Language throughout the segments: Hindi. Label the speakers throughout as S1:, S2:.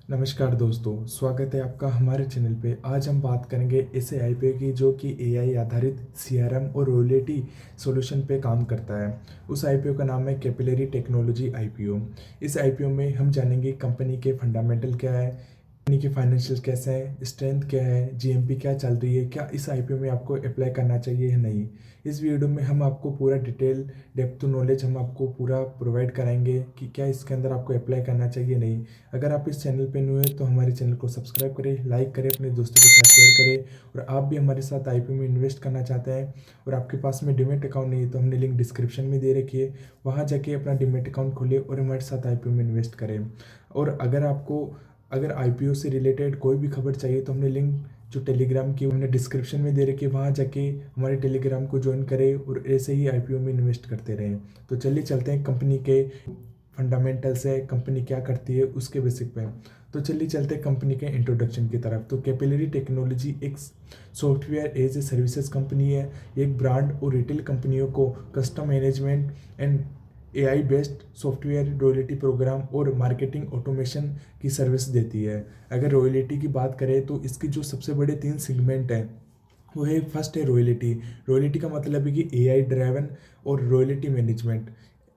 S1: नमस्कार दोस्तों, स्वागत है आपका हमारे चैनल पे। आज हम बात करेंगे ऐसे आईपीओ की जो कि एआई आधारित सीआरएम और रॉयल्टी सॉल्यूशन पे काम करता है। उस आईपीओ का नाम है कैपिलरी टेक्नोलॉजी आईपीओ। इस आईपीओ में हम जानेंगे कंपनी के फंडामेंटल क्या है, कंपनी के फाइनेंशियल कैसे हैं, स्ट्रेंथ क्या है, जीएमपी क्या चल रही है, क्या इस आईपीओ में आपको अप्लाई करना चाहिए या नहीं। इस वीडियो में हम आपको पूरा डिटेल डेप्थ नॉलेज हम आपको पूरा प्रोवाइड कराएंगे कि क्या इसके अंदर आपको अप्लाई करना चाहिए नहीं। अगर आप इस चैनल पे न्यू है तो हमारे चैनल को सब्सक्राइब करें, लाइक करें, अपने दोस्तों के साथ शेयर करें। और आप भी हमारे साथ आईपीओ में इन्वेस्ट करना चाहते हैं और आपके पास में डीमैट अकाउंट नहीं है तो हमने लिंक डिस्क्रिप्शन में दे रखी है, वहाँ जाके अपना डीमैट अकाउंट खोलें और हमारे साथ आईपीओ में इन्वेस्ट करें। और अगर आईपीओ से रिलेटेड कोई भी खबर चाहिए तो हमने लिंक जो टेलीग्राम की हमने डिस्क्रिप्शन में दे रखी है, वहाँ जाके हमारे टेलीग्राम को ज्वाइन करें और ऐसे ही आईपीओ में इन्वेस्ट करते रहें। तो चलिए चलते हैं कंपनी के फंडामेंटल्स है, कंपनी क्या करती है उसके बेसिक पे। तो चलिए चलते हैं कंपनी के इंट्रोडक्शन की तरफ। तो कैपिलरी टेक्नोलॉजी एक software as a services company है। एक ब्रांड और रिटेल कंपनियों को custom management and AI based software royalty program और मार्केटिंग ऑटोमेशन की सर्विस देती है। अगर रॉयल्टी की बात करें तो इसकी जो सबसे बड़े 3 सेगमेंट हैं वो है, फर्स्ट है रॉयल्टी। रॉयल्टी का मतलब है कि एआई ड्राइवन और रॉयल्टी मैनेजमेंट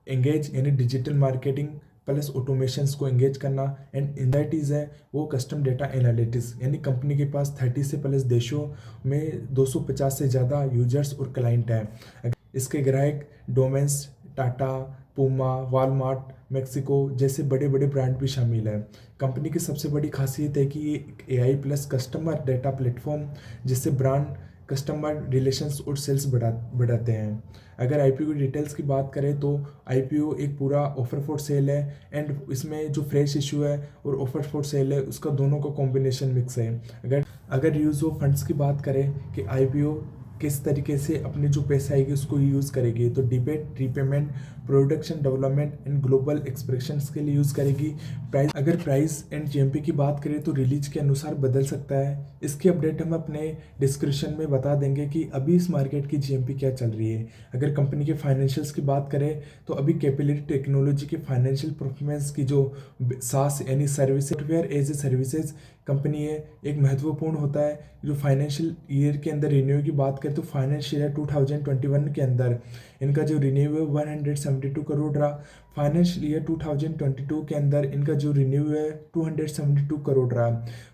S1: एंगेज यानी डिजिटल मार्केटिंग प्लस ऑटोमेशंस को एंगेज करना। एंड इनडाइटीज है वो कस्टम डेटा एनालिटिक्स, यानी कंपनी के पास 30 से प्लस देशों में 250 से ज़्यादा यूजर्स और क्लाइंट हैं। इसके ग्राहक domains Tata, Puma, Walmart, Mexico जैसे बड़े बड़े ब्रांड भी शामिल हैं। कंपनी की सबसे बड़ी खासियत है कि ये AI plus customer data platform जिससे ब्रांड कस्टमर रिलेशंस और सेल्स बढ़ाते हैं। अगर आईपीओ की डिटेल्स की बात करें तो आईपीओ एक पूरा ऑफर फॉर सेल है एंड इसमें जो फ्रेश इशू है और ऑफर फॉर सेल है उसका दोनों का कॉम्बिनेशन मिक्स है। अगर अगर यूज़ ऑफ फंड्स की बात करें कि आईपीओ किस तरीके से अपने जो पैसा आएगी उसको यूज़ करेगी, तो debate repayment production development and global expressions के लिए यूज़ करेगी। प्राइस एंड जीएमपी की बात करें तो रिलीज के अनुसार बदल सकता है। इसकी अपडेट हम अपने डिस्क्रिप्शन में बता देंगे कि अभी इस मार्केट की जीएमपी क्या चल रही है। अगर कंपनी के फाइनेंशियल्स की बात करें तो अभी कैपिलरी टेक्नोलॉजी के फाइनेंशियल परफॉर्मेंस की जो सास यानी service software as a services company है, एक महत्वपूर्ण होता है। जो फाइनेंशियल ईयर के अंदर रिन्यू की बात करें तो फाइनेंशियल ईयर 2021 के अंदर इनका जो रिन्यू है 172 करोड़ रहा। फाइनेंशियल ईयर 2022 के अंदर इनका जो रिन्यू है 272 करोड़ रहा।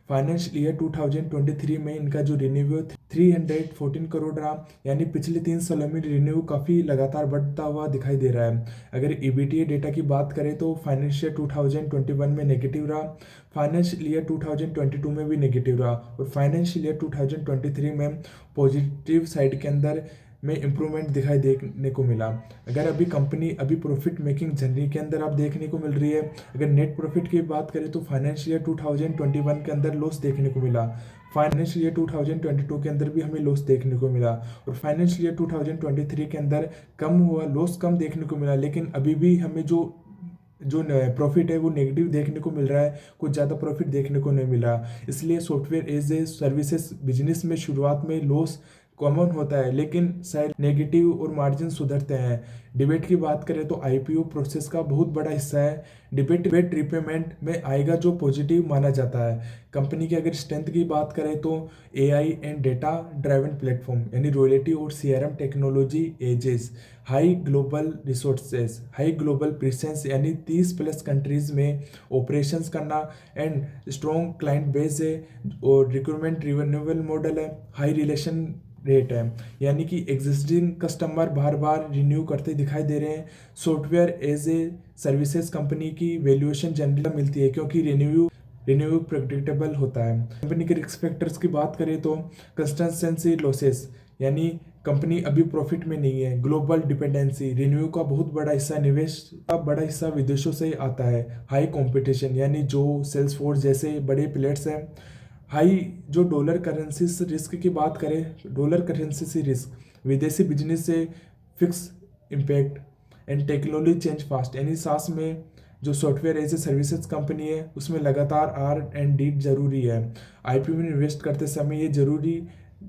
S1: फाइनेंशियल ईयर 2023 में इनका जो रिन्यू है 314 करोड़ रहा। यानी पिछले 3 सालों में रिन्यू काफ़ी लगातार बढ़ता हुआ दिखाई दे रहा है। अगर ईबीटीए डेटा की बात करें तो फाइनेंशियल 2021 में नेगेटिव रहा, फाइनेंशियल ईयर 2022 में भी नेगेटिव रहा और फाइनेंशियल ईयर 2023 में पॉजिटिव साइड के अंदर में इम्प्रूवमेंट दिखाई देखने को मिला। अगर अभी कंपनी अभी प्रॉफिट मेकिंग जर्नी के अंदर आप देखने को मिल रही है। अगर नेट प्रॉफिट की बात करें तो फाइनेंशियल ईयर 2021 के अंदर लॉस देखने को मिला, फाइनेंशियल ईयर 2022 के अंदर भी हमें लॉस देखने को मिला और फाइनेंशियल ईयर 2023 के अंदर कम हुआ, लॉस कम देखने को मिला। लेकिन अभी भी हमें जो जो प्रॉफिट है वो नेगेटिव देखने को मिल रहा है, कुछ ज़्यादा प्रॉफिट देखने को नहीं मिल रहा। इसलिए software as a services business में शुरुआत में लॉस कॉमन होता है लेकिन शायद नेगेटिव और मार्जिन सुधरते हैं। डिबेट की बात करें तो आईपीओ प्रोसेस का बहुत बड़ा हिस्सा है। डिबेट रिपेमेंट में आएगा जो पॉजिटिव माना जाता है। कंपनी की अगर स्ट्रेंथ की बात करें तो AI and data driven platform यानी रॉयल्टी और CRM technology edges, high global resources, high global presence यानी 30 प्लस कंट्रीज में ऑपरेशंस करना एंड स्ट्रॉन्ग क्लाइंट बेस है और रिक्रूटमेंट रिन्यूअल मॉडल है, हाई रिलेशन रेट है यानी कि एग्जिस्टिंग कस्टमर बार बार रिन्यू करते दिखाई दे रहे हैं। Software as a services company की वैल्यूएशन जनरली मिलती है क्योंकि रिन्यू प्रेडिक्टेबल होता है। कंपनी के रिस्क फैक्टर्स की बात करें तो कंसिस्टेंसी लॉसेस यानी कंपनी अभी प्रॉफिट में नहीं है, ग्लोबल डिपेंडेंसी, रिन्यू का बहुत बड़ा हिस्सा, निवेश का बड़ा हिस्सा विदेशों से आता है, हाई कंपटीशन यानी जो सेल्स फोर्स जैसे बड़े प्लेयर्स हैं, हाई जो डॉलर करेंसी से रिस्क की बात करें, डॉलर करेंसी से रिस्क, विदेशी बिजनेस से fix impact and technology change fast यानी सास में जो software as a services company है उसमें लगातार R&D जरूरी है। आईपीओ में इन्वेस्ट करते समय ये जरूरी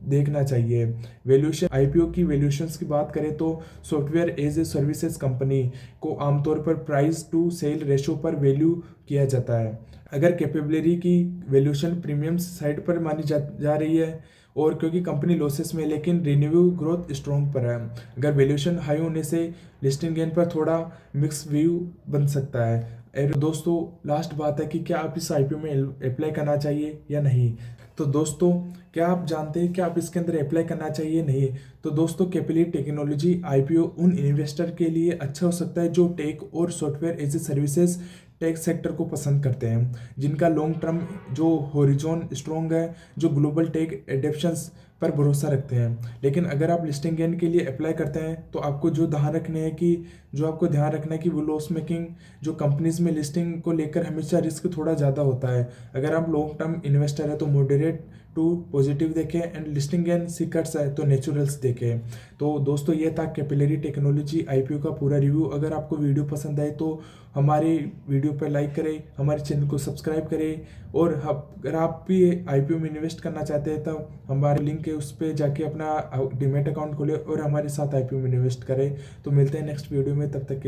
S1: देखना चाहिए। वैल्यूएशन, आईपीओ की वैल्यूएशंस की बात करें तो software as a services company को आमतौर पर प्राइस टू सेल रेशो पर वैल्यू किया जाता है। अगर कैपेबिलिटी की वैल्यूएशन प्रीमियम साइड पर मानी जा रही है, और क्योंकि कंपनी लॉसेस में लेकिन रिन्यू ग्रोथ स्ट्रॉन्ग पर है। अगर वैल्यूएशन हाई होने से लिस्टिंग गेन पर थोड़ा मिक्स व्यू बन सकता है। और दोस्तों लास्ट बात है कि क्या आप इस आईपीओ में अप्लाई करना चाहिए या नहीं। तो दोस्तों क्या आप जानते हैं कि आप इसके अंदर अप्लाई करना चाहिए नहीं। तो दोस्तों कैपिलिटी टेक्नोलॉजी आईपीओ उन इन्वेस्टर के लिए अच्छा हो सकता है जो टेक और software as a services tech sector को पसंद करते हैं, जिनका लॉन्ग टर्म जो होरिजोन स्ट्रॉन्ग है, जो ग्लोबल टेक एडेप्शंस पर भरोसा रखते हैं। लेकिन अगर आप लिस्टिंग गेन के लिए अप्लाई करते हैं तो आपको जो आपको ध्यान रखना है कि वो लॉस मेकिंग जो कंपनीज में लिस्टिंग को लेकर हमेशा रिस्क थोड़ा ज़्यादा होता है। अगर आप लॉन्ग टर्म इन्वेस्टर है तो मॉडरेट टू पॉजिटिव देखें, एंड लिस्टिंग गेन सीकर्स है तो नेचुरल्स देखें। तो दोस्तों ये था कैपिलरी टेक्नोलॉजी आईपीओ का पूरा रिव्यू। अगर आपको वीडियो पसंद आए तो हमारे वीडियो पर लाइक करें, हमारे चैनल को सब्सक्राइब करें, और अगर आप भी आईपीओ में इन्वेस्ट करना चाहते हैं तो हमारे लिंक है उस पर जाके अपना डीमैट अकाउंट खोलें और हमारे साथ आईपीओ में इन्वेस्ट करें। तो मिलते हैं नेक्स्ट वीडियो में, तब तक के